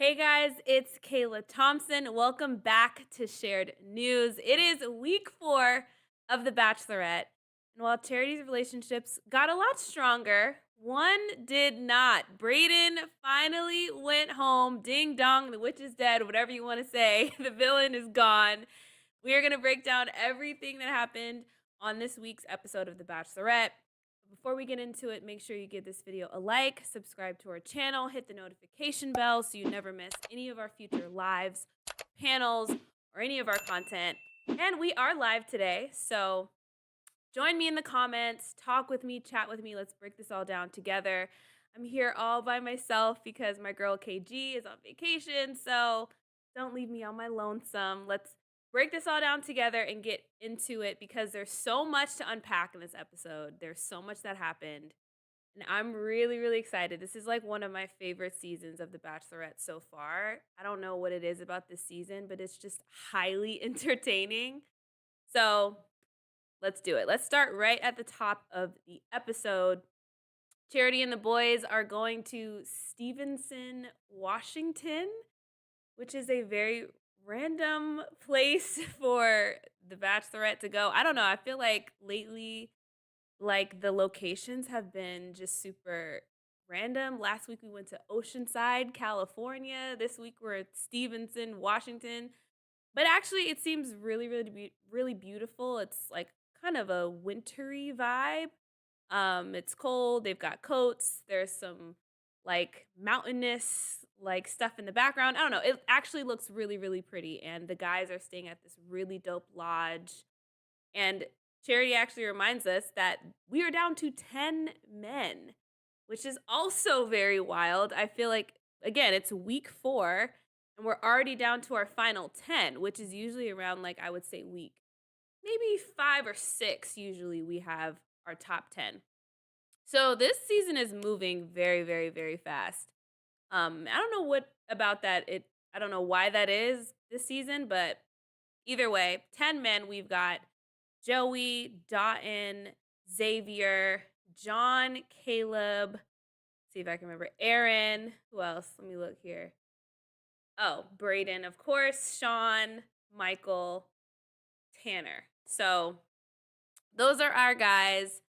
Hey guys, it's Kayla Thompson. Welcome back to Shared News. It is week 4 of The Bachelorette. And while Charity's relationships got a lot stronger, one did not. Brayden finally went home. Ding dong, the witch is dead, whatever you want to say. The villain is gone. We are going to break down everything that happened on this week's episode of The Bachelorette. Before we get into it, make sure you give this video a like, subscribe to our channel, hit the notification bell so you never miss any of our future lives, panels, or any of our content. And we are live today, so join me in the comments, talk with me, chat with me. Let's break this all down together. I'm here all by myself because my girl KG is on vacation, so don't leave me on my lonesome. Let's break this all down together and get into it because there's so much to unpack in this episode. There's so much that happened. And I'm really, really excited. This is like one of my favorite seasons of The Bachelorette so far. I don't know what it is about this season, but it's just highly entertaining. So let's do it. Let's start right at the top of the episode. Charity and the boys are going to Stevenson, Washington, which is a very random place for the Bachelorette to go. I don't know. I feel like lately, like the locations have been just super random. Last week we went to Oceanside, California. This week we're at Stevenson, Washington. But actually, it seems really, really beautiful. It's like kind of a wintry vibe. It's cold. They've got coats. There's some like mountainous like stuff in the background. I don't know. It actually looks really, really pretty. And the guys are staying at this really dope lodge. And Charity actually reminds us that we are down to 10 men, which is also very wild. I feel like, again, it's week 4, and we're already down to our final 10, which is usually around, like, I would say week maybe 5 or 6. Usually we have our top 10. So this season is moving very, very, very fast. I don't know what about that. I don't know why that is this season, but either way, 10 men. We've got Joey, Dotun, Xavier, John, Caleb. See if I can remember. Aaron. Who else? Let me look here. Oh, Brayden, of course. Sean, Michael, Tanner. So those are our guys.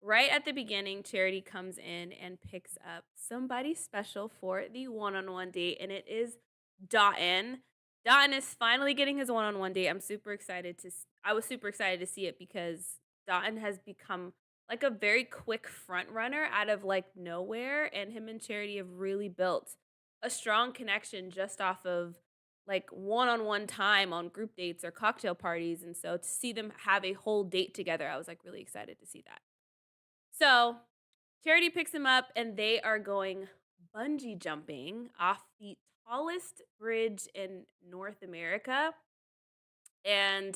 Right at the beginning, Charity comes in and picks up somebody special for the one-on-one date, and it is Dotun. Dotun is finally getting his one-on-one date. I was super excited to see it because Dotun has become like a very quick front runner out of like nowhere, and him and Charity have really built a strong connection just off of like one-on-one time on group dates or cocktail parties. And so to see them have a whole date together, I was like really excited to see that. So Charity picks him up and they are going bungee jumping off the tallest bridge in North America. And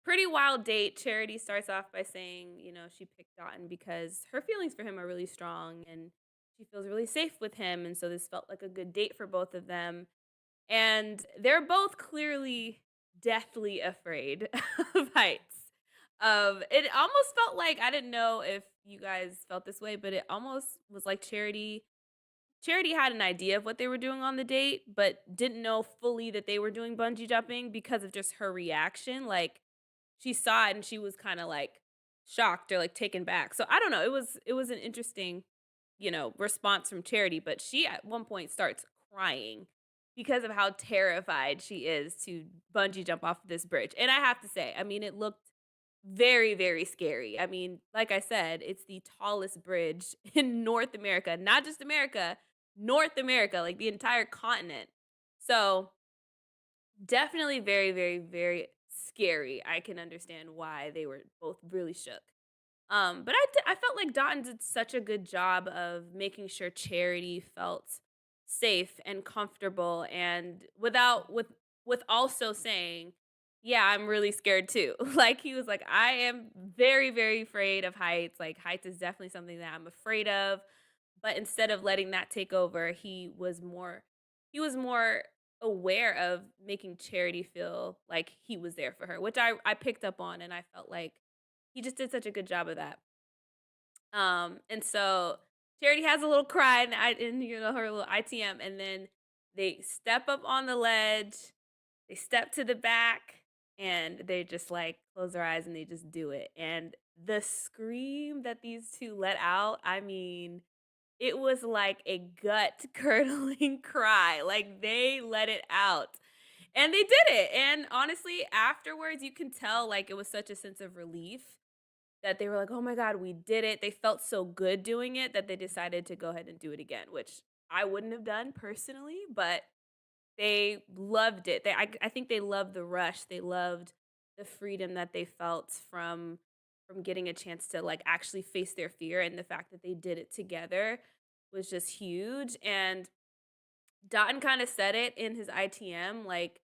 pretty wild date. Charity starts off by saying, she picked Dotun because her feelings for him are really strong and she feels really safe with him. And so this felt like a good date for both of them. And they're both clearly deathly afraid of heights. It almost felt like, I didn't know if you guys felt this way, but it almost was like Charity had an idea of what they were doing on the date, but didn't know fully that they were doing bungee jumping because of just her reaction. Like she saw it and she was kind of like shocked or like taken back. So I don't know. It was an interesting, response from Charity, but she at one point starts crying because of how terrified she is to bungee jump off of this bridge. And I have to say, I mean, it looked very, very scary. I mean, like I said, it's the tallest bridge in North America, not just America, North America, like the entire continent. So definitely very, very, very scary. I can understand why they were both really shook. But I felt like Dotun did such a good job of making sure Charity felt safe and comfortable, and with also saying, "Yeah, I'm really scared too." Like he was like, "I am very, very afraid of heights. Like heights is definitely something that I'm afraid of." But instead of letting that take over, he was more aware of making Charity feel like he was there for her, which I picked up on, and I felt like he just did such a good job of that. And so Charity has a little cry and her little ITM, and then They step up on the ledge, they step to the back, and they just, like, close their eyes and they just do it, and the scream that these 2 let out, I mean, it was like a gut-curdling cry, like, they let it out, and they did it, and honestly, afterwards, you can tell, like, it was such a sense of relief that they were like, "Oh my god, we did it." They felt so good doing it that they decided to go ahead and do it again, which I wouldn't have done personally, but they loved it. I think they loved the rush. They loved the freedom that they felt from getting a chance to, like, actually face their fear, and the fact that they did it together was just huge, and Dotun kinda said it in his ITM, like,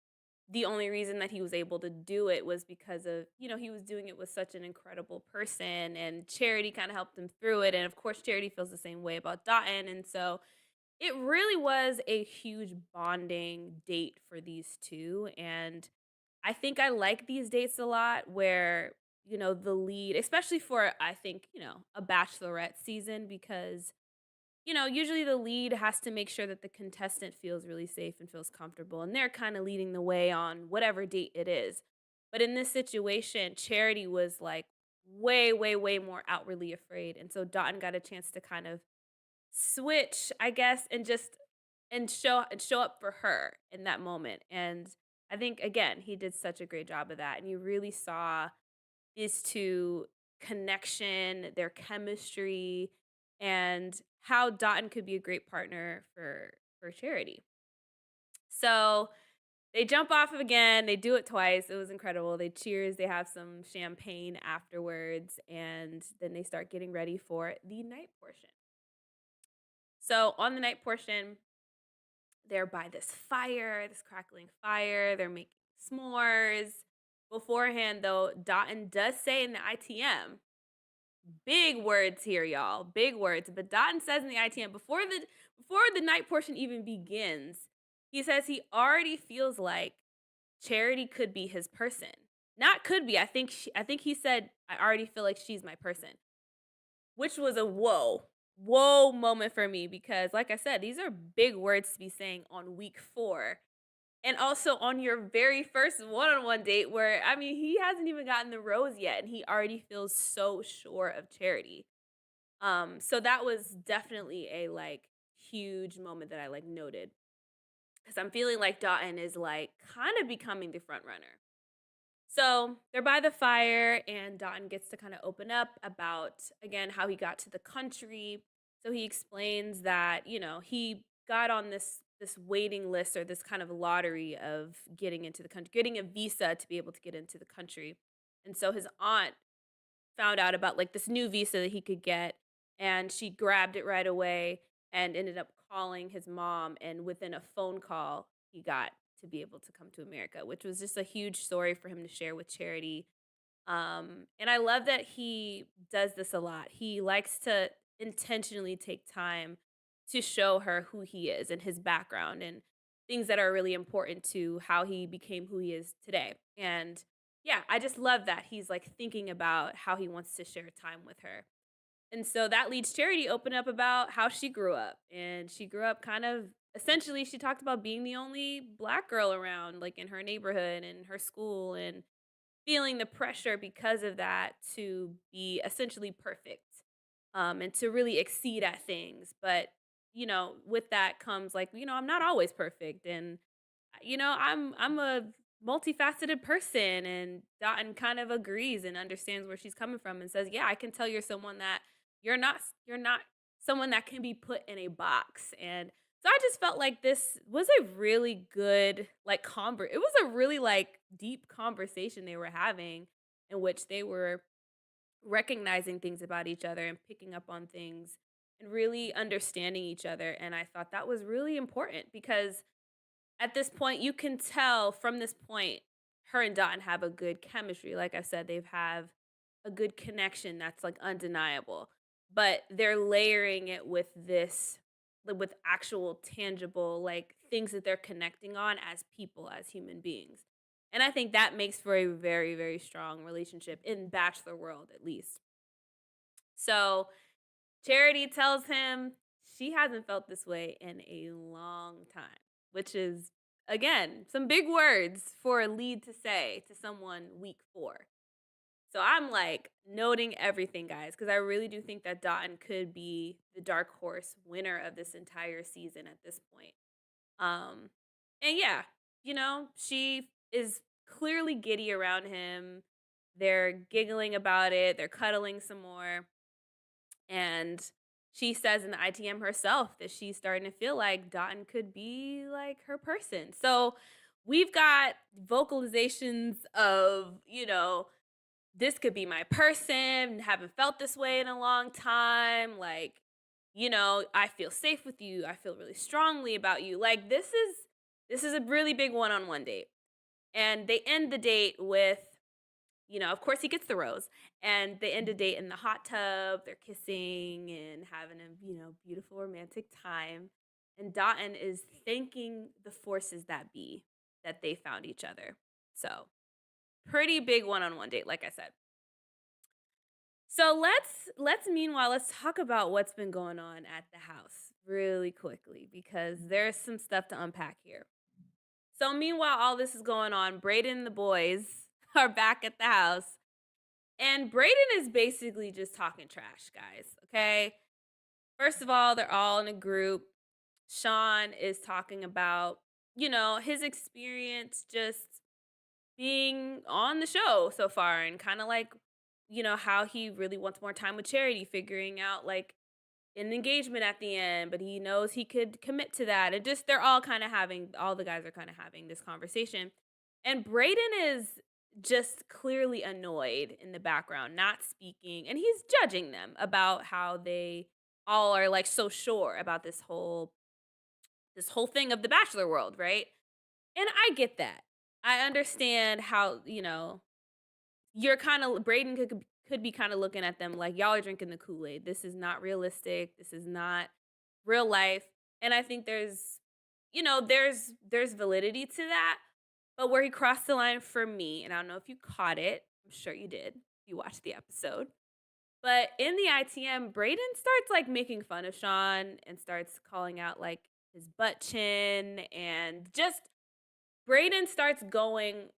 the only reason that he was able to do it was because of, he was doing it with such an incredible person, and Charity kinda helped him through it, and of course, Charity feels the same way about Dotun, and so it really was a huge bonding date for these 2, and I think I like these dates a lot where, the lead especially for, I think, a Bachelorette season because usually the lead has to make sure that the contestant feels really safe and feels comfortable, and they're kind of leading the way on whatever date it is. But in this situation, Charity was like way, way, way more outwardly afraid. And so Dotun got a chance to kind of switch, I guess, and just and show up for her in that moment. And I think again, he did such a great job of that. And you really saw is to connection, their chemistry, and how Dotun could be a great partner for Charity. So they jump off of again, they do it twice. It was incredible. They cheers, they have some champagne afterwards, and then they start getting ready for the night portion. So on the night portion, they're by this fire, this crackling fire. They're making s'mores. Beforehand, though, Dotun does say in the ITM, big words here, y'all. Big words. But Dotun says in the ITM before the night portion even begins, he says he already feels like Charity could be his person. Not could be. I think he said I already feel like she's my person, which was a whoa moment for me because like I said, these are big words to be saying on week 4. And also on your very first one-on-one date where, I mean, he hasn't even gotten the rose yet and he already feels so sure of Charity. So that was definitely a, like, huge moment that I, like, noted because 'cause I'm feeling like Dotun is, like, kinda becoming the front runner. So, they're by the fire, and Dotun gets to kinda open up about, again, how he got to the country. So he explains that, he got on this waiting list or this kind of lottery of getting into the country, getting a visa to be able to get into the country. And so his aunt found out about, like, this new visa that he could get, and she grabbed it right away and ended up calling his mom, and within a phone call, he got to be able to come to America, which was just a huge story for him to share with Charity. And I love that he does this a lot. He likes to intentionally take time to show her who he is and his background and things that are really important to how he became who he is today. And yeah, I just love that he's like thinking about how he wants to share time with her. And so that leads Charity to open up about how she grew up. And she grew up kind of essentially she talked about being the only black girl around like in her neighborhood and her school and feeling the pressure because of that to be essentially perfect, and to really exceed at things. But, with that comes like, I'm not always perfect and I'm a multifaceted person and Dotun kind of agrees and understands where she's coming from and says, "Yeah, I can tell you're someone that you're not someone that can be put in a box." And so I just felt like this was a really good like it was a really like deep conversation they were having in which they were recognizing things about each other and picking up on things and really understanding each other. And I thought that was really important because at this point, you can tell from this point, her and Dotun have a good chemistry. Like I said, they've have a good connection that's like undeniable. But they're layering it with with actual tangible like things that they're connecting on as people, as human beings. And I think that makes for a very, very strong relationship in Bachelor world, at least. So Charity tells him she hasn't felt this way in a long time, which is, again, some big words for a lead to say to someone week 4. So I'm like noting everything, guys, because I really do think that Dotun could be the dark horse winner of this entire season at this point. Um, and yeah, she is clearly giddy around him. They're giggling about it, they're cuddling some more. And she says in the ITM herself that she's starting to feel like Dotun could be like her person. So we've got vocalizations of, this could be my person, haven't felt this way in a long time. Like, I feel safe with you. I feel really strongly about you. Like this is a really big one-on-one date. And they end the date with, of course he gets the rose. And they end a date in the hot tub. They're kissing and having a, beautiful romantic time. And Dotun is thanking the forces that be that they found each other. So, pretty big one-on-one date, like I said. So let's talk about what's been going on at the house really quickly because there's some stuff to unpack here. So meanwhile all this is going on, Brayden and the boys are back at the house and Brayden is basically just talking trash, guys, okay? First of all, they're all in a group. Sean is talking about, his experience just being on the show so far and kind of like, how he really wants more time with Charity, figuring out like an engagement at the end, but he knows he could commit to that. And just they're all the guys are kind of having this conversation. And Brayden is just clearly annoyed in the background, not speaking, and he's judging them about how they all are like so sure about this whole thing of the Bachelor world, right? And I get that. I understand how, you're kinda Brayden could be kinda looking at them like, "Y'all are drinking the Kool-Aid. This is not realistic. This is not real life." And I think there's validity to that, but where he crossed the line for me, and I don't know if you caught it, I'm sure you did, if you watched the episode, but in the ITM, Brayden starts, like, making fun of Sean and starts calling out, like, his butt chin and just Brayden starts going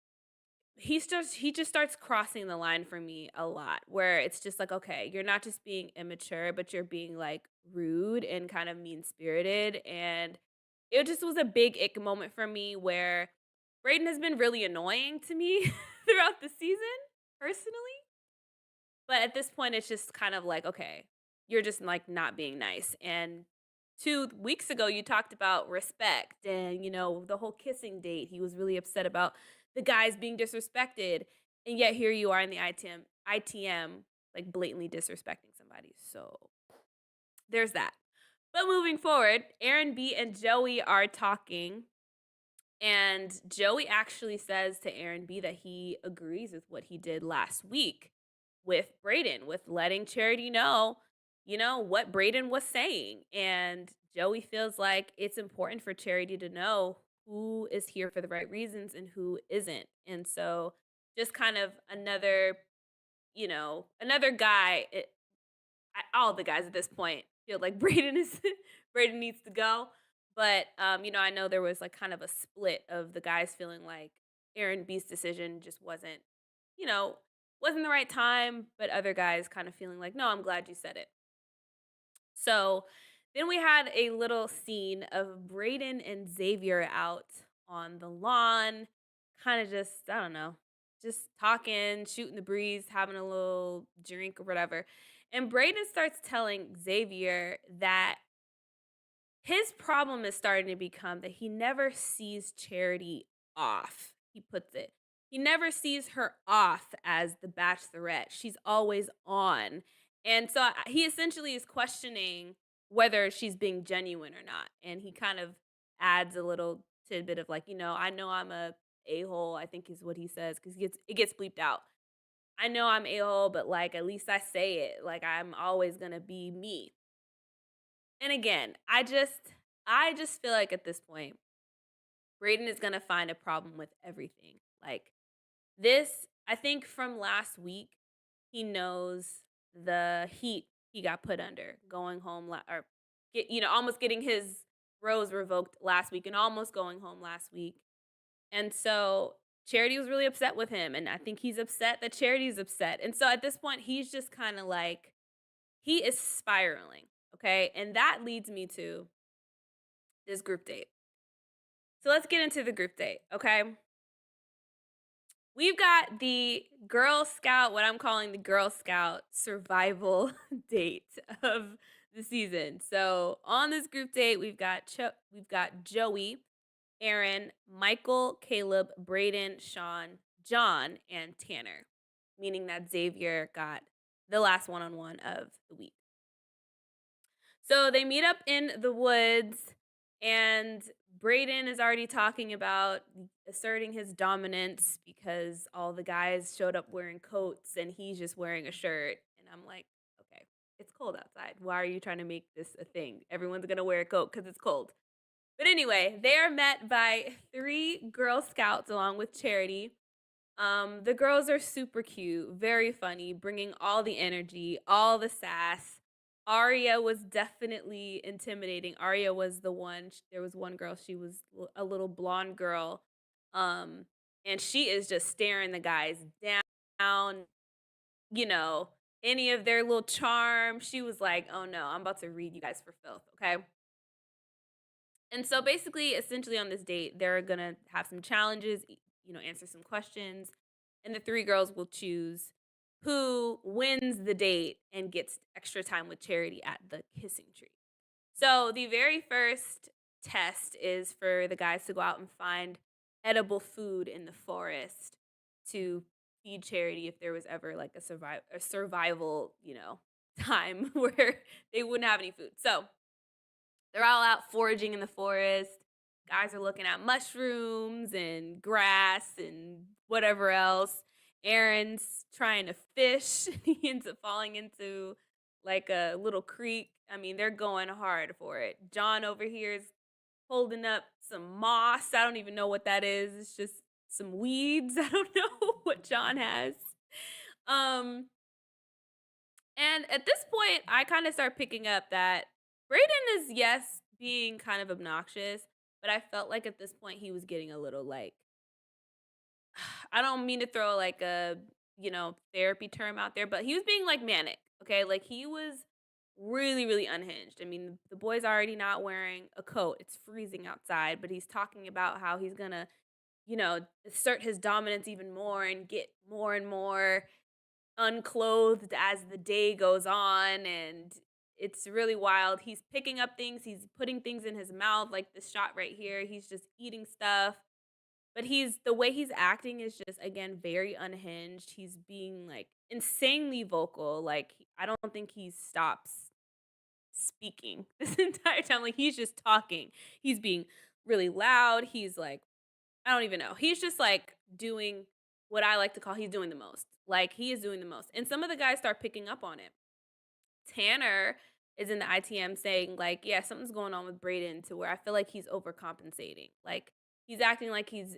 he just starts crossing the line for me a lot, where it's just like, okay, you're not just being immature, but you're being like rude and kind of mean spirited. And it just was a big ick moment for me where Brayden has been really annoying to me throughout the season, personally. But at this point, it's just kind of like, okay, you're just like not being nice. And 2 weeks ago, you talked about respect and, the whole kissing date. He was really upset about the guys being disrespected. And yet here you are in the ITM, like blatantly disrespecting somebody. So there's that. But moving forward, Aaron B and Joey are talking. And Joey actually says to Aaron B that he agrees with what he did last week with Brayden, with letting Charity know, what Brayden was saying. And Joey feels like it's important for Charity to know who is here for the right reasons and who isn't. And so just kind of another guy, all the guys at this point feel like Brayden needs to go. But I know there was like kind of a split of the guys feeling like Aaron B's decision just you know, wasn't the right time, but other guys kind of feeling like, no, I'm glad you said it. So then we had a little scene of Brayden and Xavier out on the lawn, kind of just, I don't know, just talking, shooting the breeze, having a little drink or whatever. And Brayden starts telling Xavier that his problem is starting to become that he never sees Charity off, he puts it. He never sees her off as the Bachelorette. She's always on. And so he essentially is questioning whether she's being genuine or not. And he kind of adds a little tidbit of like, I know I'm a hole, I think is what he says, because it gets bleeped out. I know I'm a-hole, but like at least I say it. Like I'm always gonna be me. And again, I just feel like at this point, Brayden is gonna find a problem with everything. Like this, I think from last week, he knows the heat he got put under going home or almost getting his rose revoked last week and almost going home last week. And so Charity was really upset with him, and I think he's upset that Charity's upset. And so at this point, he's just kind of like he is spiraling, okay? And that leads me to this group date. So let's get into the group date, okay? We've got the Girl Scout, what I'm calling the Girl Scout survival date of the season. So on this group date, we've got Joey, Aaron, Michael, Caleb, Brayden, Sean, John, and Tanner, meaning that Xavier got the last one-on-one of the week. So they meet up in the woods, and Brayden is already talking about asserting his dominance because all the guys showed up wearing coats and he's just wearing a shirt. And I'm like, okay, it's cold outside. Why are you trying to make this a thing? Everyone's going to wear a coat because it's cold. But anyway, they are met by 3 Girl Scouts along with Charity. The girls are super cute, very funny, bringing all the energy, all the sass. Aria was definitely intimidating. Aria was the one. There was one girl. She was a little blonde girl, um, and she is just staring the guys down. You know, any of their little charm. She was like, "Oh no, I'm about to read you guys for filth." Okay. And so basically, essentially on this date, they're gonna have some challenges, answer some questions, and the 3 girls will choose who wins the date and gets extra time with Charity at the kissing tree. So the very first test is for the guys to go out and find edible food in the forest to feed Charity if there was ever like a survival, time where they wouldn't have any food. So they're all out foraging in the forest. Guys are looking at mushrooms and grass and whatever else. Aaron's trying to fish. He ends up falling into like a little creek. I mean, they're going hard for it. John over here is holding up some moss. I don't even know what that is. It's just some weeds. I don't know what John has. Um, and at this point, I kind of start picking up that Brayden is, yes, being kind of obnoxious, but I felt like at this point he was getting a little like, I don't mean to throw like a, therapy term out there, but he was being like manic. Okay. Like he was really, really unhinged. I mean, the boy's already not wearing a coat. It's freezing outside, but he's talking about how he's going to, assert his dominance even more and get more and more unclothed as the day goes on, and it's really wild. He's picking up things, he's putting things in his mouth, like the shot right here. He's just eating stuff. But he's the way he's acting is just again very unhinged. He's being like insanely vocal. Like I don't think he stops speaking this entire time. Like he's just talking. He's being really loud. He's like I don't even know. He's just like doing what I like to call he's doing the most. Like he is doing the most. And some of the guys start picking up on it. Tanner is in the ITM saying like, yeah, something's going on with Brayden to where I feel like he's overcompensating. Like he's acting like he's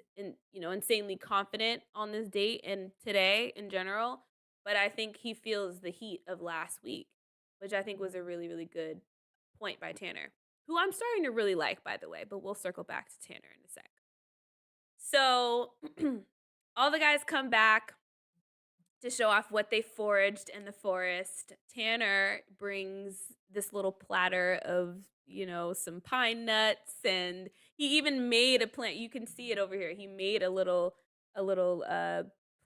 insanely confident on this date and today in general, but I think he feels the heat of last week, which I think was a really really good point by Tanner, who I'm starting to really like by the way, but we'll circle back to Tanner in a sec. So all the guys come back to show off what they foraged in the forest. Tanner brings this little platter of, some pine nuts, and he even made a plant. You can see it over here. He made a little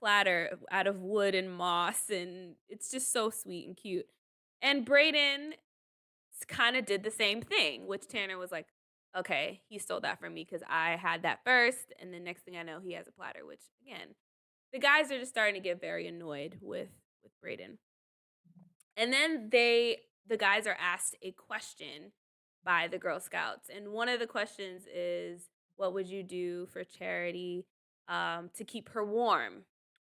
platter out of wood and moss, and it's just so sweet and cute. And Brayden kind of did the same thing, which Tanner was like, okay, he stole that from me because I had that first. And the next thing I know, he has a platter, which again, the guys are just starting to get very annoyed with Brayden. And then the guys are asked a question by the Girl Scouts. And one of the questions is, what would you do for Charity to keep her warm?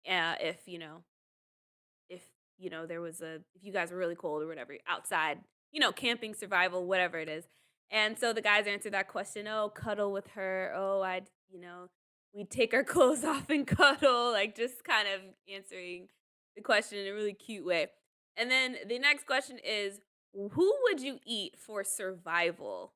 If, if there was if you guys were really cold or whatever outside, camping, survival, whatever it is. And so the guys answer that question, oh, cuddle with her, oh, I'd we'd take our clothes off and cuddle, like just kind of answering the question in a really cute way. And then the next question is, who would you eat for survival?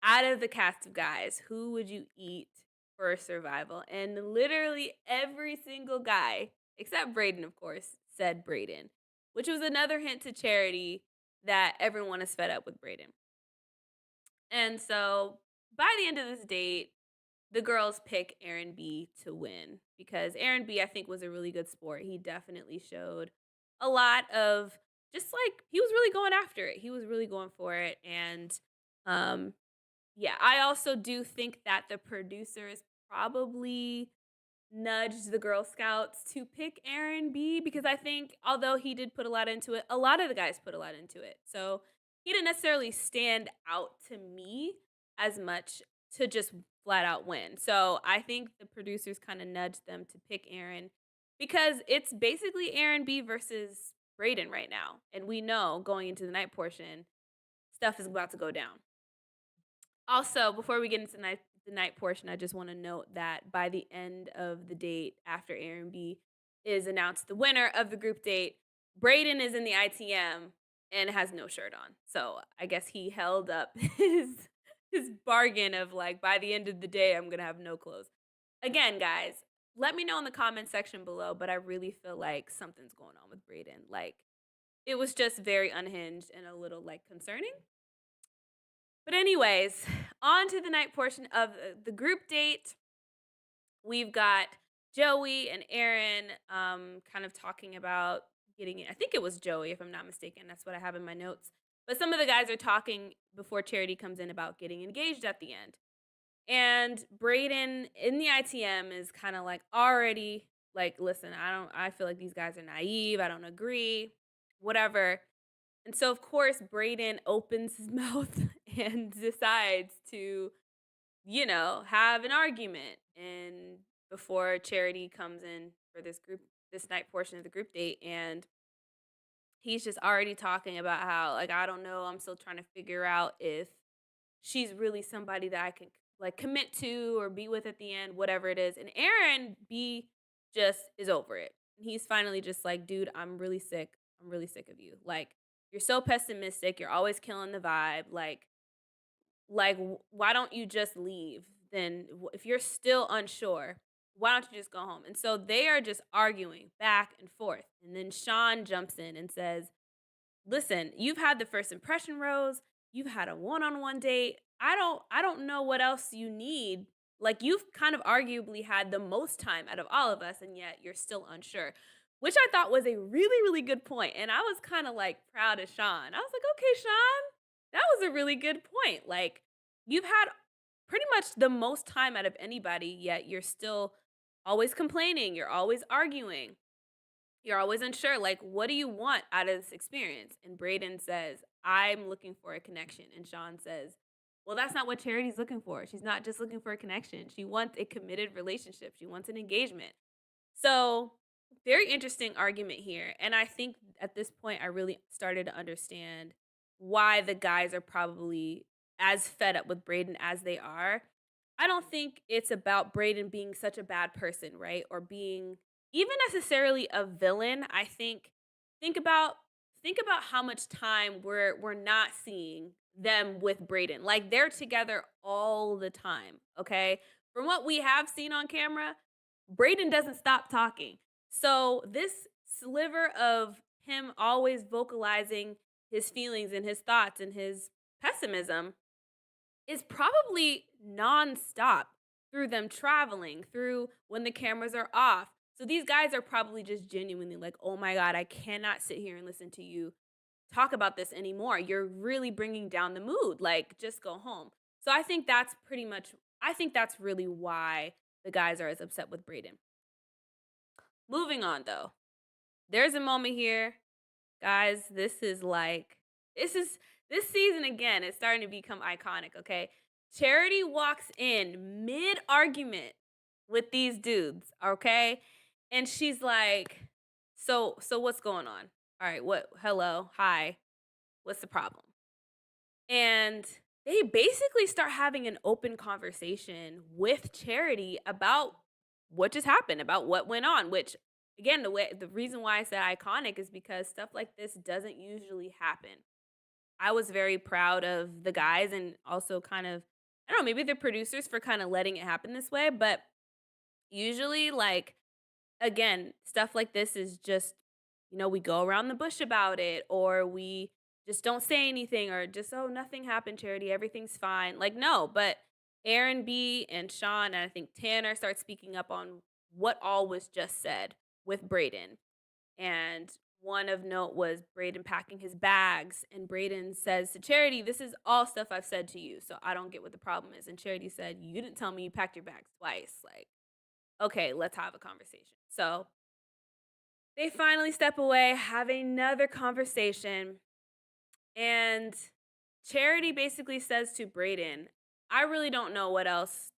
out of the cast of guys, who would you eat for survival? And literally every single guy, except Brayden, of course, said Brayden, which was another hint to Charity that everyone is fed up with Brayden. And so by the end of this date, the girls pick Aaron B to win because Aaron B, I think, was a really good sport. He definitely showed a lot of just like he was really going after it. He was really going for it. And um, yeah, I also do think that the producers probably nudged the Girl Scouts to pick Aaron B because I think although he did put a lot into it, a lot of the guys put a lot into it. So he didn't necessarily stand out to me as much to just flat out win. So I think the producers kind of nudged them to pick Aaron because it's basically Aaron B versus Brayden right now. And we know going into the night portion, stuff is about to go down. Also, before we get into the night portion, I just want to note that by the end of the date, after Aaron B is announced the winner of the group date, Brayden is in the ITM and has no shirt on. So I guess he held up his bargain of like by the end of the day, I'm gonna have no clothes. Again, guys, let me know in the comment section below. But I really feel like something's going on with Brayden. Like it was just very unhinged and a little like concerning. But anyways, on to the night portion of the group date. We've got Joey and Aaron kind of talking about getting it. I think it was Joey, if I'm not mistaken. That's what I have in my notes. But some of the guys are talking before Charity comes in about getting engaged at the end. And Brayden in the ITM is kind of like already like, listen, I feel like these guys are naive. I don't agree. Whatever. And so, of course, Brayden opens his mouth and decides to, have an argument. And before Charity comes in for this night portion of the group date, and he's just already talking about how, like, I don't know, I'm still trying to figure out if she's really somebody that I can like commit to or be with at the end, whatever it is. And Aaron B just is over it. He's finally just like, dude, I'm really sick. I'm really sick of you. Like, you're so pessimistic. You're always killing the vibe. Why don't you just leave? Then if you're still unsure, why don't you just go home? And so they are just arguing back and forth. And then Sean jumps in and says, listen, you've had the first impression rose. You've had a one-on-one date. I don't know what else you need. Like you've kind of arguably had the most time out of all of us and yet you're still unsure. Which I thought was a really really good point. And I was kind of like proud of Sean. I was like, "Okay, Sean, that was a really good point. Like you've had pretty much the most time out of anybody yet you're still always complaining, you're always arguing. You're always unsure, like, what do you want out of this experience?" And Brayden says, "I'm looking for a connection." And Sean says, "Well, that's not what Charity's looking for. She's not just looking for a connection. She wants a committed relationship. She wants an engagement." So, very interesting argument here. And I think at this point, I really started to understand why the guys are probably as fed up with Brayden as they are. I don't think it's about Brayden being such a bad person, right? Or being even necessarily a villain. I think about think about how much time we're not seeing them with Brayden. Like they're together all the time, okay? From what we have seen on camera, Brayden doesn't stop talking. So this sliver of him always vocalizing his feelings and his thoughts and his pessimism is probably nonstop through them traveling, through when the cameras are off. So these guys are probably just genuinely like, "Oh my god, I cannot sit here and listen to you talk about this anymore. You're really bringing down the mood. Like, just go home." So I think that's really why the guys are as upset with Brayden. Moving on though. There's a moment here, guys, this is this season again is starting to become iconic, okay? Charity walks in mid-argument with these dudes, okay? And she's like, "So what's going on? All right, what hello, hi. What's the problem?" And they basically start having an open conversation with Charity about what just happened, about what went on, which again, the reason why I said iconic is because stuff like this doesn't usually happen. I was very proud of the guys and also kind of I don't know, maybe the producers for kinda letting it happen this way, but usually, like, again, stuff like this is just, we go around the bush about it, or we just don't say anything, or just, "Oh, nothing happened, Charity, everything's fine." Like, no, but Aaron B and Sean, and I think Tanner start speaking up on what all was just said with Brayden. And one of note was Brayden packing his bags, and Brayden says to Charity, "This is all stuff I've said to you, so I don't get what the problem is." And Charity said, "You didn't tell me you packed your bags twice. Like, okay, let's have a conversation." So they finally step away, have another conversation, and Charity basically says to Brayden, "I really don't know what else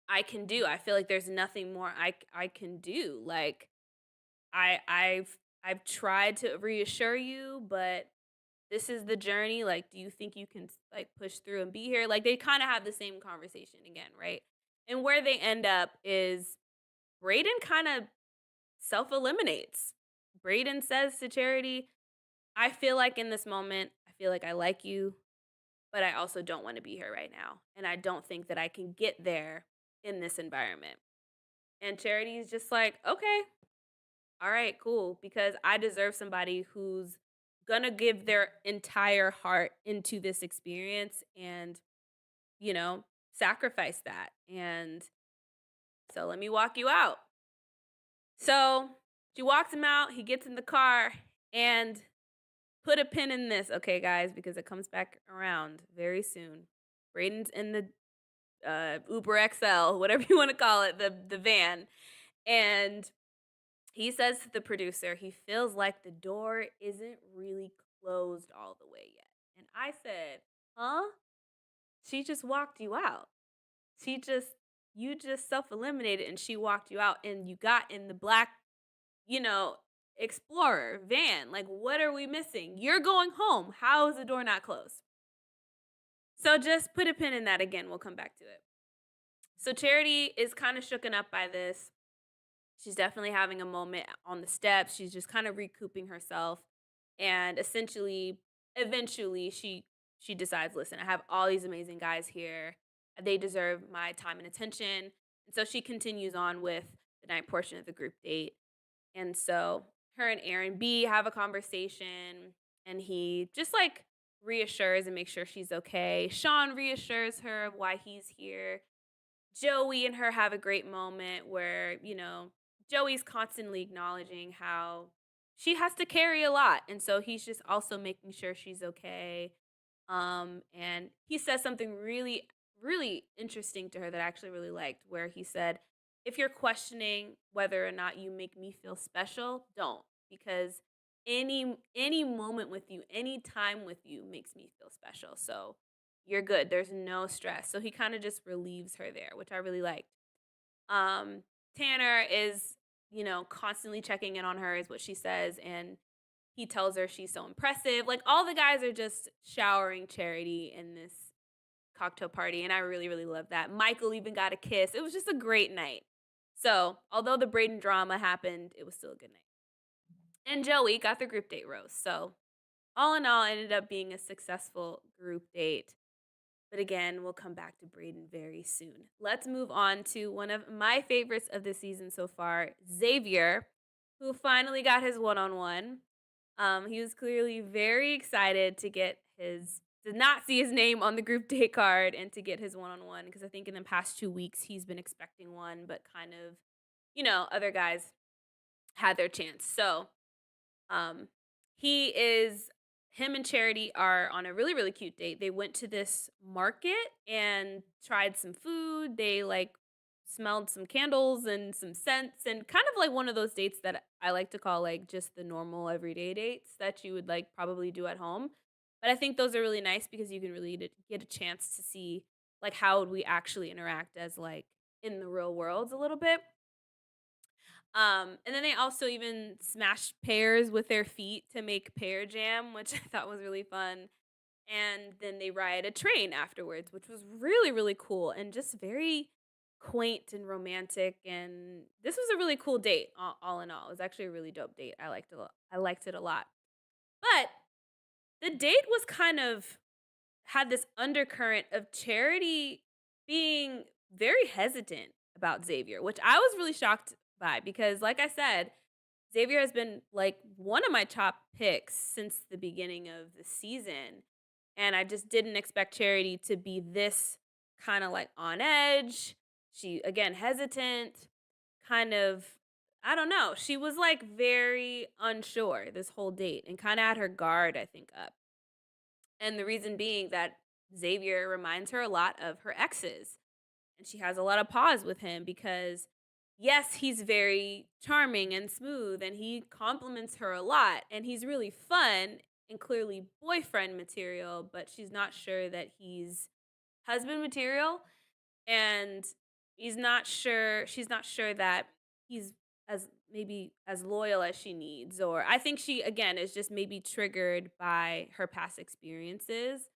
I can do. I feel like there's nothing more I can do. Like, I've tried to reassure you, but this is the journey. Like, do you think you can like push through and be here?" Like, they kind of have the same conversation again, right? And where they end up is Brayden kind of self eliminates. Brayden says to Charity, "I feel like in this moment, I feel like I like you, but I also don't want to be here right now. And I don't think that I can get there in this environment." And Charity is just like, "Okay, all right, cool, because I deserve somebody who's gonna give their entire heart into this experience and, you know, sacrifice that. And so let me walk you out." So she walks him out, he gets in the car, and put a pin in this, okay, guys, because it comes back around very soon. Brayden's in the Uber XL, whatever you want to call it, the van, and he says to the producer, he feels like the door isn't really closed all the way yet. And I said, "Huh? She just walked you out. She just you just self-eliminated and she walked you out and you got in the black, you know, Explorer van. Like, what are we missing? You're going home. How is the door not closed?" So just put a pin in that again. We'll come back to it. So Charity is kind of shooken up by this. She's definitely having a moment on the steps. She's just kind of recouping herself. And essentially, eventually she decides, "Listen, I have all these amazing guys here. They deserve my time and attention." And so she continues on with the night portion of the group date. And so her and Aaron B have a conversation, and he just like reassures and makes sure she's okay. Sean reassures her of why he's here. Joey and her have a great moment where, Joey's constantly acknowledging how she has to carry a lot. And so he's just also making sure she's okay. And he says something really, really interesting to her that I actually really liked, where he said, "If you're questioning whether or not you make me feel special, don't, because any moment with you, any time with you makes me feel special. So you're good. There's no stress." So he kind of just relieves her there, which I really liked. Um, Tanner is, constantly checking in on her, is what she says, and he tells her she's so impressive. Like, all the guys are just showering Charity in this cocktail party, and I really, really love that. Michael even got a kiss. It was just a great night. So, although the Brayden drama happened, it was still a good night. And Joey got the group date rose. So, all in all, it ended up being a successful group date. But again, we'll come back to Brayden very soon. Let's move on to one of my favorites of the season so far, Xavier, who finally got his one-on-one. He was clearly very excited to not see his name on the group date card and to get his one-on-one, because I think in the past 2 weeks he's been expecting one, but kind of, other guys had their chance. So um, he is him and Charity are on a really, really cute date. They went to this market and tried some food. They like smelled some candles and some scents, and kind of like one of those dates that I like to call like just the normal everyday dates that you would like probably do at home. But I think those are really nice because you can really get a chance to see like how would we actually interact as like in the real world a little bit. And then they also even smashed pears with their feet to make pear jam, which I thought was really fun. And then they ride a train afterwards, which was really, really cool and just very quaint and romantic. And this was a really cool date, all in all. It was actually a really dope date. I liked it a lot. I liked it a lot. But the date was kind of had this undercurrent of Charity being very hesitant about Xavier, which I was really shocked by because, like I said, Xavier has been like one of my top picks since the beginning of the season. And I just didn't expect Charity to be this kind of like on edge. She, again, hesitant, kind of, I don't know. She was like very unsure this whole date and kind of had her guard, I think, up. And the reason being that Xavier reminds her a lot of her exes. And she has a lot of pause with him because, yes, he's very charming and smooth and he compliments her a lot and he's really fun and clearly boyfriend material, but she's not sure that he's husband material. And she's not sure that he's as maybe as loyal as she needs. Or I think she, again, is just maybe triggered by her past experiences,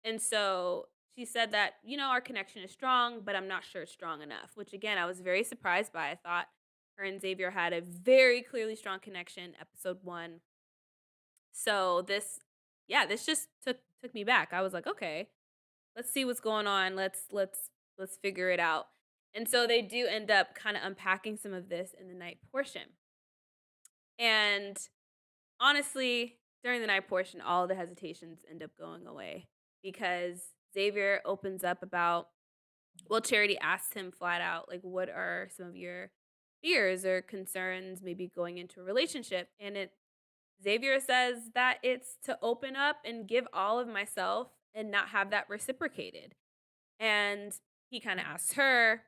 and so she said that, our connection is strong, but I'm not sure it's strong enough, which again, I was very surprised by. I thought her and Xavier had a very clearly strong connection, episode 1. So this just took me back. I was like, okay, let's see what's going on. Let's figure it out. And so they do end up kind of unpacking some of this in the night portion. And honestly, during the night portion, all the hesitations end up going away because Xavier opens up about, well, Charity asks him flat out, like, what are some of your fears or concerns maybe going into a relationship? And Xavier says that it's to open up and give all of myself and not have that reciprocated. And he kind of asks her,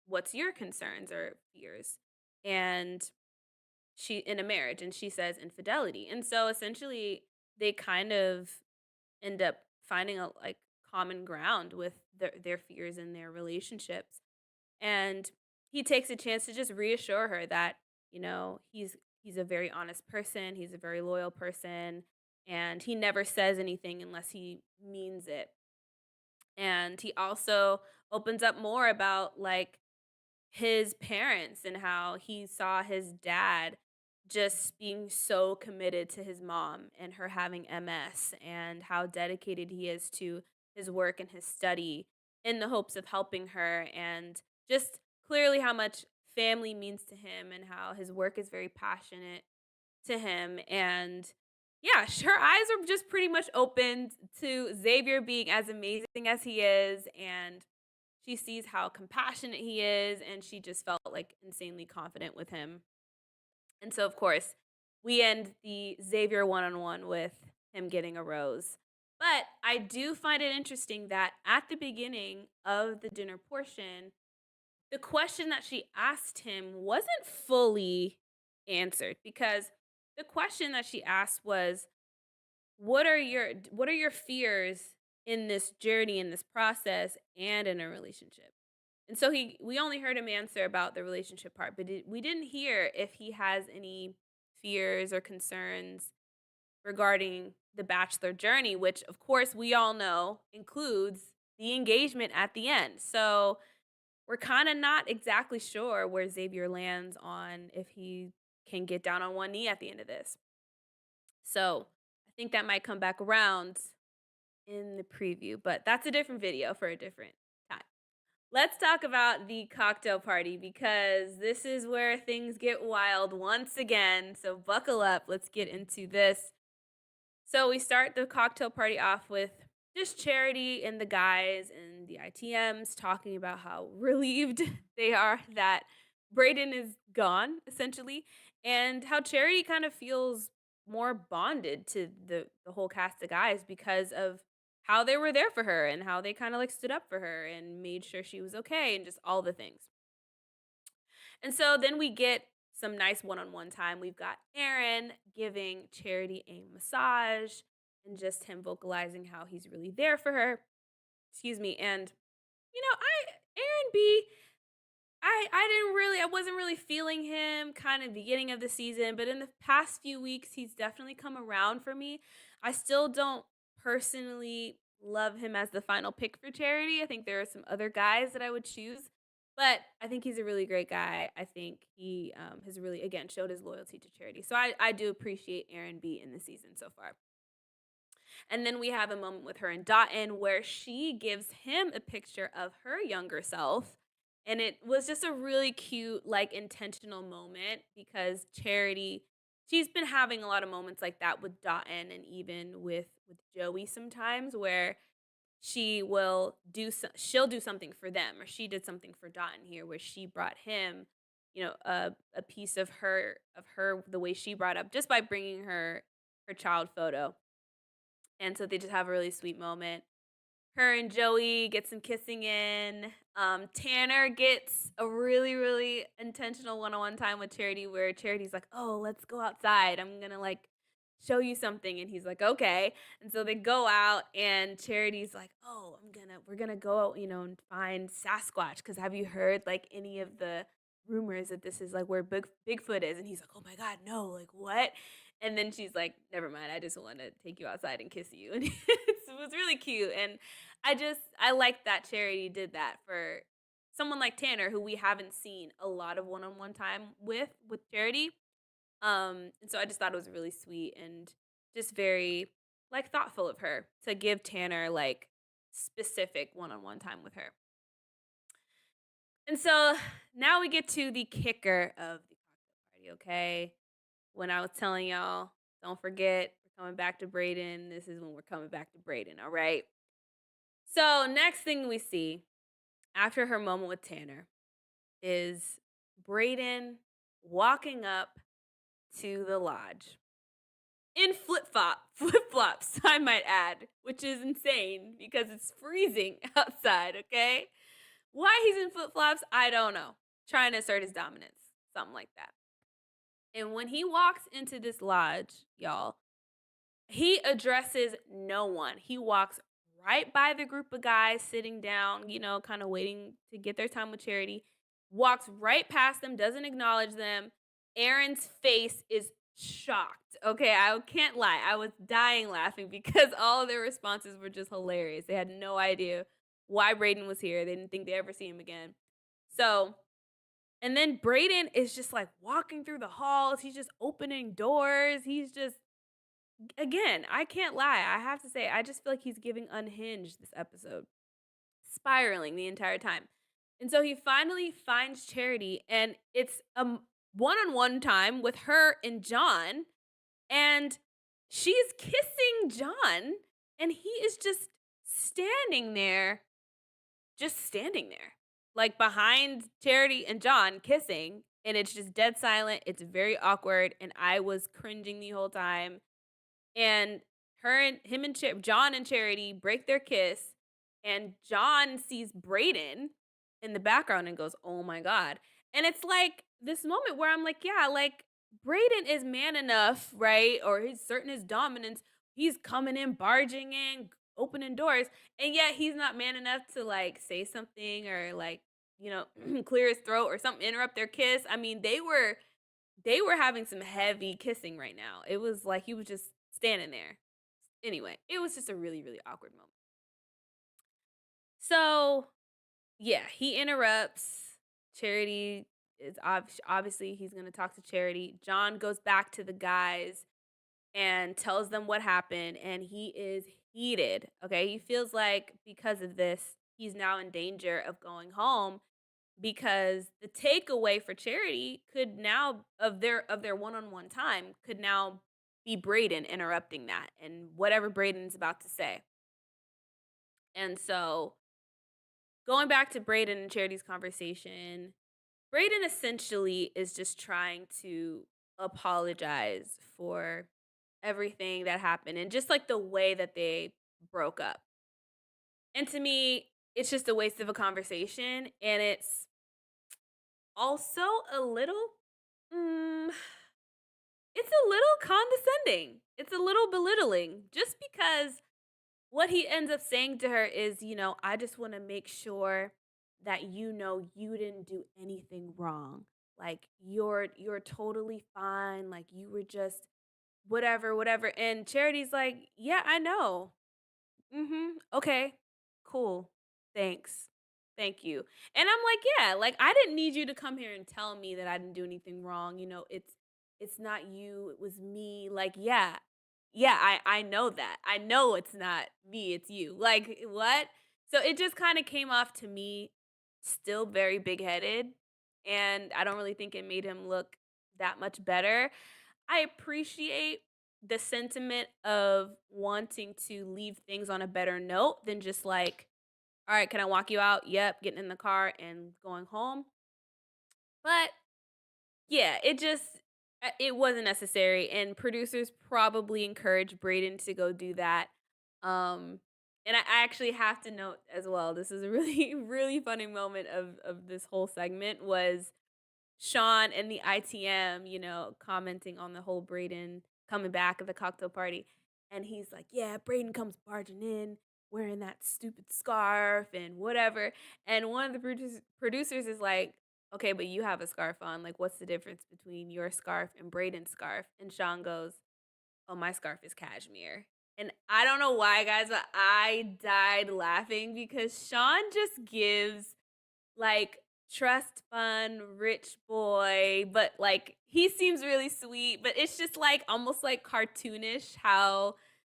what's your concerns or fears? And she in a marriage, and she says infidelity. And so essentially they kind of end up finding a like common ground with their fears in their relationships. And he takes a chance to just reassure her that, he's a very honest person, he's a very loyal person, and he never says anything unless he means it. And he also opens up more about like his parents and how he saw his dad just being so committed to his mom and her having MS, and how dedicated he is to his work and his study in the hopes of helping her, and just clearly how much family means to him and how his work is very passionate to him. And yeah, her eyes are just pretty much opened to Xavier being as amazing as he is, and she sees how compassionate he is, and she just felt, like, insanely confident with him. And so, of course, we end the Xavier one-on-one with him getting a rose. But I do find it interesting that at the beginning of the dinner portion, the question that she asked him wasn't fully answered, because the question that she asked was, what are your fears in this journey, in this process, and in a relationship? And so we only heard him answer about the relationship part, but we didn't hear if he has any fears or concerns regarding the bachelor journey, which of course we all know includes the engagement at the end. So we're kind of not exactly sure where Xavier lands on if he can get down on one knee at the end of this. So I think that might come back around in the preview, but that's a different video for a different time. Let's talk about the cocktail party because this is where things get wild once again. So buckle up. Let's get into this. So we start the cocktail party off with just Charity and the guys and the ITMs talking about how relieved they are that Brayden is gone, essentially, and how Charity kind of feels more bonded to the whole cast of guys because of how they were there for her and how they kind of like stood up for her and made sure she was okay and just all the things. And so then we get some nice one-on-one time. We've got Aaron giving Charity a massage and just him vocalizing how he's really there for her. Excuse me. And I Aaron B, I wasn't really feeling him kind of beginning of the season, but in the past few weeks he's definitely come around for me. I still don't personally love him as the final pick for Charity. I think there are some other guys that I would choose, but I think he's a really great guy. I think he has really, again, showed his loyalty to Charity. So I do appreciate Aaron B in the season so far. And then we have a moment with her and Dotun where she gives him a picture of her younger self. And it was just a really cute, like, intentional moment because Charity, she's been having a lot of moments like that with Dotun and even with Joey sometimes where she'll do something for them, or she did something for Dotun here where she brought him, a piece of her the way she brought up just by bringing her child photo. And so they just have a really sweet moment. Her and Joey get some kissing in. Tanner gets a really, really intentional one-on-one time with Charity where Charity's like, "Oh, let's go outside. I'm gonna like show you something." And he's like, "Okay." And so they go out and Charity's like, "Oh, we're gonna go out, and find Sasquatch. Cause have you heard like any of the rumors that this is like where Bigfoot is?" And he's like, "Oh my God, no, like what?" And then she's like, "Never mind. I just want to take you outside and kiss you." And it was really cute. And I like that Charity did that for someone like Tanner, who we haven't seen a lot of one-on-one time with Charity. And so I just thought it was really sweet and just very, like, thoughtful of her to give Tanner, like, specific one-on-one time with her. And so now we get to the kicker of the cocktail party, okay? When I was telling y'all, don't forget, we're coming back to Brayden. This is when we're coming back to Brayden, all right? So next thing we see after her moment with Tanner is Brayden walking up to the lodge in flip flops, I might add, which is insane because it's freezing outside. Okay, why he's in flip flops, I don't know. Trying to assert his dominance, something like that. And when he walks into this lodge, y'all, he addresses no one. He walks right by the group of guys sitting down, kind of waiting to get their time with Charity. Walks right past them, doesn't acknowledge them. Aaron's face is shocked. Okay, I can't lie. I was dying laughing because all of their responses were just hilarious. They had no idea why Brayden was here. They didn't think they'd ever see him again. So, and then Brayden is just like walking through the halls. He's just opening doors. He's just Again, I can't lie. I have to say, I just feel like he's giving unhinged this episode, spiraling the entire time. And so he finally finds Charity, and it's a one-on-one time with her and John, and she's kissing John, and he is standing there, just standing there, like behind Charity and John kissing, and it's just dead silent. It's very awkward, and I was cringing the whole time. And John and Charity break their kiss, and John sees Brayden in the background and goes, "Oh my God." And it's like this moment where I'm like, yeah, like Brayden is man enough, right? Or he's certain his dominance. He's coming in, barging in, opening doors, and yet he's not man enough to like say something or like, clear his throat or something, interrupt their kiss. I mean, they were having some heavy kissing right now. It was like he was just standing there. Anyway, it was just a really, really awkward moment. So, yeah, he interrupts. Charity is obviously he's going to talk to Charity. John goes back to the guys and tells them what happened, and he is heated. Okay, he feels like because of this, he's now in danger of going home because the takeaway for Charity could now of their one-on-one time could now be Brayden interrupting that and whatever Brayden's about to say. And so, going back to Brayden and Charity's conversation, Brayden essentially is just trying to apologize for everything that happened and just like the way that they broke up. And to me, it's just a waste of a conversation, and it's also a little mm, it's a little condescending. It's a little belittling just because what he ends up saying to her is, "I just want to make sure that you didn't do anything wrong. Like you're totally fine. Like you were just whatever, whatever." And Charity's like, "Yeah, I know. Mhm. Okay. Cool. Thanks. Thank you." And I'm like, "Yeah, like I didn't need you to come here and tell me that I didn't do anything wrong. It's not you, it was me. Like, yeah, Yeah, I know that. I know it's not me, it's you. Like, what? So it just kinda came off to me still very big-headed, and I don't really think it made him look that much better. I appreciate the sentiment of wanting to leave things on a better note than just like, "Alright, can I walk you out?" "Yep," getting in the car and going home. But yeah, it wasn't necessary, and producers probably encouraged Brayden to go do that. Um, and I actually have to note as well, this is a really, really funny moment of this whole segment was Sean and the ITM, commenting on the whole Brayden coming back at the cocktail party. And he's like, "Yeah, Brayden comes barging in wearing that stupid scarf and whatever." And one of the producers is like, "Okay, but you have a scarf on. Like, what's the difference between your scarf and Brayden's scarf?" And Sean goes, "Oh, my scarf is cashmere." And I don't know why, guys, but I died laughing because Sean just gives like, trust fund, rich boy, but, like, he seems really sweet, but it's just, like, almost, like, cartoonish how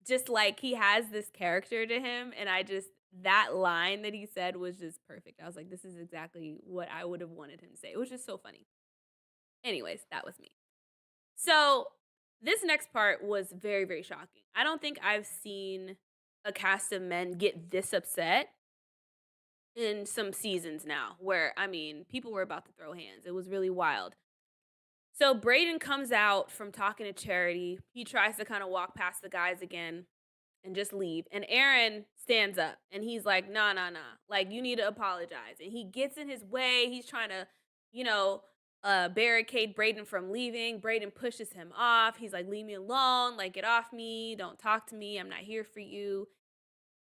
just, like, he has this character to him, and that line that he said was just perfect. I was like, "This is exactly what I would have wanted him to say." It was just so funny. Anyways, that was me. So, this next part was very, very shocking. I don't think I've seen a cast of men get this upset in some seasons now where, I mean, people were about to throw hands. It was really wild. So Brayden comes out from talking to Charity. He tries to kind of walk past the guys again and just leave. And Aaron stands up and he's like, "Nah, nah, nah. Like, you need to apologize." And he gets in his way. He's trying to, you know, barricade Brayden from leaving. Brayden pushes him off. He's like, "Leave me alone. Like, get off me. Don't talk to me. I'm not here for you."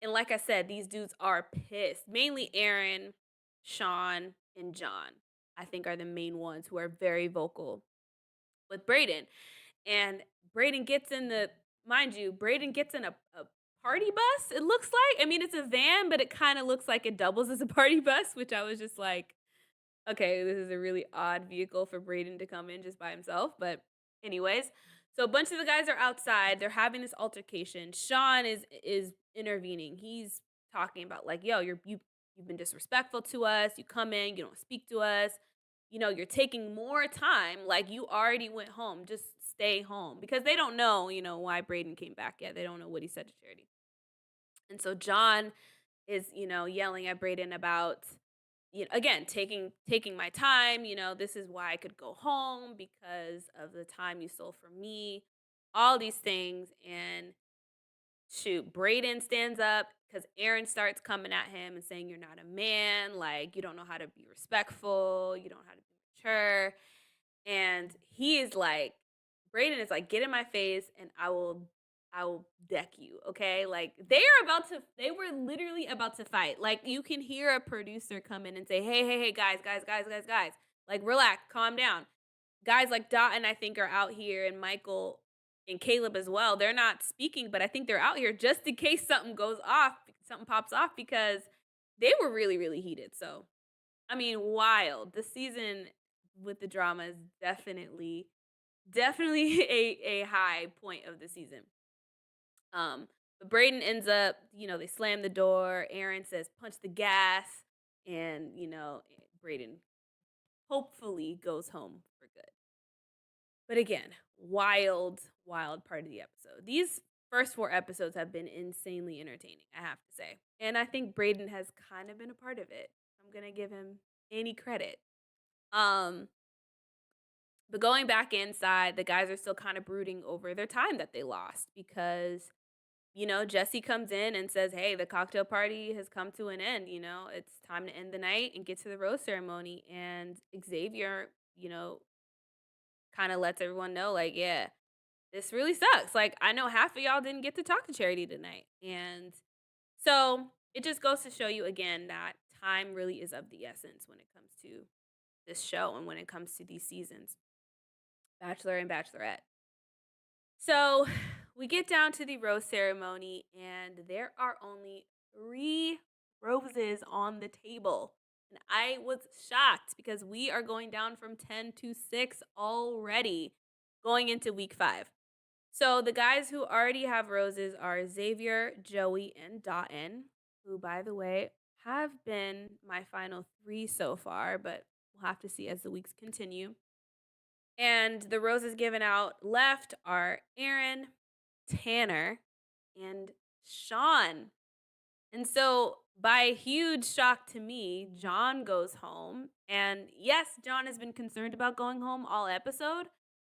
And like I said, these dudes are pissed. Mainly Aaron, Sean, and John, I think are the main ones who are very vocal with Brayden. And Brayden gets in the mind you, Brayden gets in a party bus, it looks like. I mean, it's a van, but it kind of looks like it doubles as a party bus, which I was just like, okay, this is a really odd vehicle for Brayden to come in just by himself, but anyways, so a bunch of the guys are outside, they're having this altercation. Sean is intervening. He's talking about like, "Yo, you've been disrespectful to us. You come in, you don't speak to us. You're taking more time. Like you already went home. Just stay home." Because they don't know, why Brayden came back yet. They don't know what he said to Charity. And so John is, yelling at Brayden about, again, taking my time, this is why I could go home because of the time you stole from me, all these things. And shoot, Brayden stands up because Aaron starts coming at him and saying, "You're not a man, like you don't know how to be respectful, you don't know how to be mature." And he is like, Brayden is like, "Get in my face and I will deck you." Okay. Like they were literally about to fight. Like you can hear a producer come in and say, "Hey, hey, hey, guys, guys, guys, guys, guys. Like relax, calm down." Guys like Dotun, I think, are out here, and Michael and Caleb as well. They're not speaking, but I think they're out here just in case something goes off, something pops off because they were really, really heated. So I mean, wild. The season with the drama is definitely a high point of the season. But Brayden ends up, they slam the door. Aaron says, "Punch the gas," and Brayden hopefully goes home for good. But again, wild, wild part of the episode. These first 4 episodes have been insanely entertaining, I have to say. And I think Brayden has kind of been a part of it. I'm gonna give him any credit. Um, but going back inside, the guys are still kind of brooding over their time that they lost because, Jesse comes in and says, "Hey, the cocktail party has come to an end. It's time to end the night and get to the rose ceremony." And Xavier, kind of lets everyone know, like, "Yeah, this really sucks. Like, I know half of y'all didn't get to talk to Charity tonight." And so it just goes to show you again that time really is of the essence when it comes to this show and when it comes to these seasons. Bachelor and Bachelorette. So we get down to the rose ceremony, and there are only 3 roses on the table. And I was shocked because we are going down from 10 to 6 already going into week 5. So the guys who already have roses are Xavier, Joey, and Dotun, who, by the way, have been my final 3 so far, but we'll have to see as the weeks continue. And the roses given out left are Aaron, Tanner, and Sean. And so, by huge shock to me, John goes home. And yes, John has been concerned about going home all episode,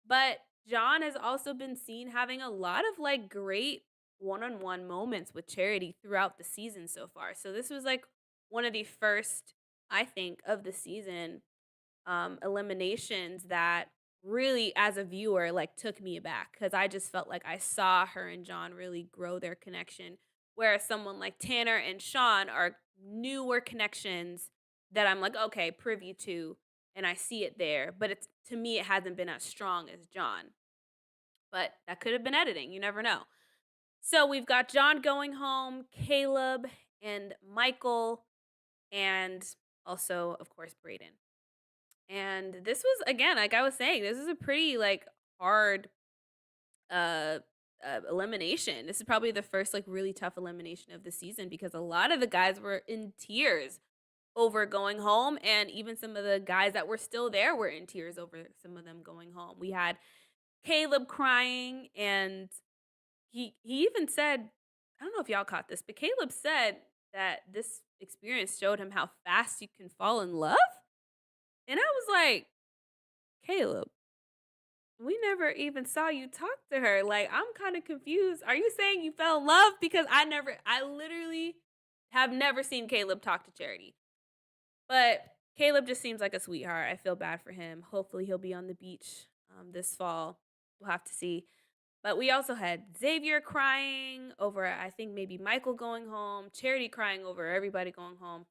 but John has also been seen having a lot of like great one on one moments with Charity throughout the season so far. So, this was like one of the first, I think, of the season eliminations that really, as a viewer, like took me aback because I just felt like I saw her and John really grow their connection. Whereas someone like Tanner and Sean are newer connections that I'm like, okay, privy to, and I see it there. But it's to me, it hasn't been as strong as John. But that could have been editing. You never know. So we've got John going home, Caleb and Michael, and also, of course, Brayden. And this was again, like I was saying, this is a pretty like hard uh, elimination. This is probably the first like really tough elimination of the season because a lot of the guys were in tears over going home, and even some of the guys that were still there were in tears over some of them going home. We had Caleb crying, and he even said, I don't know if y'all caught this, but Caleb said that this experience showed him how fast you can fall in love. And I was like, Caleb, we never even saw you talk to her. Like, I'm kind of confused. Are you saying you fell in love? Because I literally have never seen Caleb talk to Charity. But Caleb just seems like a sweetheart. I feel bad for him. Hopefully, he'll be on the beach this fall. We'll have to see. But we also had Xavier crying over, I think maybe Michael going home, Charity crying over everybody going home.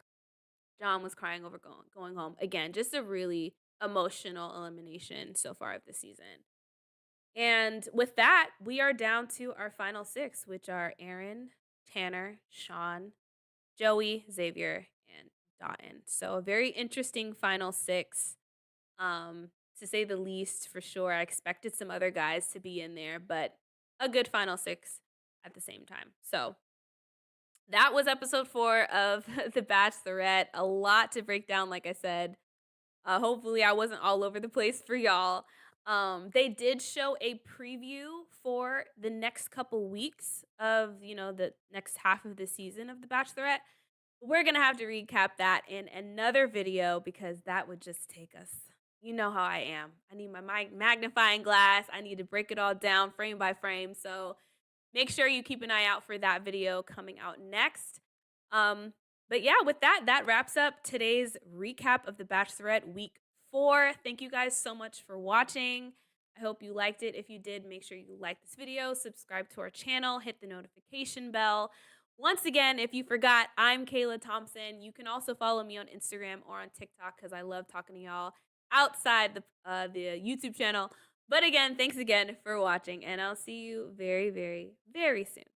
John was crying over going home. Again, just a really emotional elimination so far of the season. And with that, we are down to our final 6, which are Aaron, Tanner, Sean, Joey, Xavier, and Dotun. So a very interesting final 6, to say the least, for sure. I expected some other guys to be in there, but a good final 6 at the same time. So that was episode 4 of The Bachelorette. A lot to break down, like I said. Hopefully, I wasn't all over the place for y'all. They did show a preview for the next couple weeks of, the next half of the season of The Bachelorette. We're gonna have to recap that in another video because that would just take us. You know how I am. I need my magnifying glass. I need to break it all down frame by frame. So make sure you keep an eye out for that video coming out next. Um, but yeah, with that, that wraps up today's recap of The Bachelorette week 4. Thank you guys so much for watching. I hope you liked it. If you did, make sure you like this video, subscribe to our channel, hit the notification bell. Once again, if you forgot, I'm Kayla Thompson. You can also follow me on Instagram or on TikTok because I love talking to y'all outside the YouTube channel. But again, thanks again for watching, and I'll see you very, very, very soon.